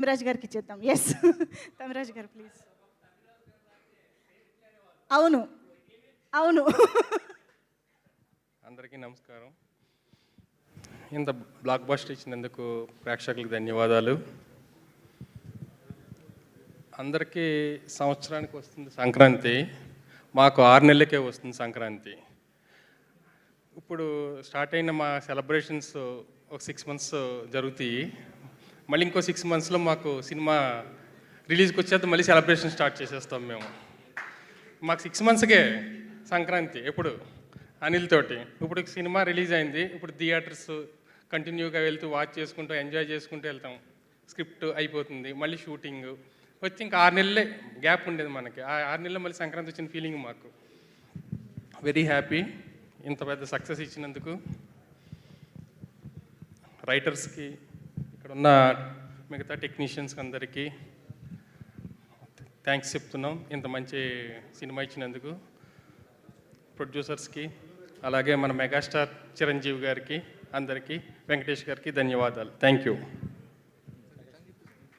తమిరాజ్ గారికి ఇచ్చేద్దాం. ఎస్ తమిరాజ్ గారు ప్లీజ్. అవును అవును. అందరికీ నమస్కారం. ఇంత బ్లాక్ బస్టర్ ఇచ్చినందుకు ప్రేక్షకులకు ధన్యవాదాలు. అందరికీ సంవత్సరానికి వస్తుంది సంక్రాంతి, మాకు 6 నెలలకే వస్తుంది సంక్రాంతి. ఇప్పుడు స్టార్ట్ అయిన మా సెలబ్రేషన్స్ ఒక 6 మంత్స్ జరుగుతాయి. మళ్ళీ ఇంకో 6 మంత్స్లో మాకు సినిమా రిలీజ్కి వచ్చేది, మళ్ళీ సెలబ్రేషన్ స్టార్ట్ చేసేస్తాం మేము. మాకు 6 మంత్స్కే సంక్రాంతి. ఎప్పుడు అనిల్ తోటి ఇప్పుడు సినిమా రిలీజ్ అయింది, ఇప్పుడు థియేటర్స్ కంటిన్యూగా వెళ్తూ వాచ్ చేసుకుంటూ ఎంజాయ్ చేసుకుంటూ వెళ్తాం. స్క్రిప్ట్ అయిపోతుంది, మళ్ళీ షూటింగ్ వచ్చి ఇంకా 6 నెలలే గ్యాప్ ఉండేది మనకి. ఆ 6 నెలల్లో మళ్ళీ సంక్రాంతి వచ్చిన ఫీలింగ్ మాకు. వెరీ హ్యాపీ ఇంత పెద్ద సక్సెస్ ఇచ్చినందుకు. రైటర్స్కి, ఇక్కడ ఉన్న మిగతా టెక్నీషియన్స్కి అందరికీ థ్యాంక్స్ చెప్తున్నాం ఇంత మంచి సినిమా ఇచ్చినందుకు. ప్రొడ్యూసర్స్కి, అలాగే మన మెగాస్టార్ చిరంజీవి గారికి, అందరికీ, వెంకటేష్ గారికి ధన్యవాదాలు. Thank you.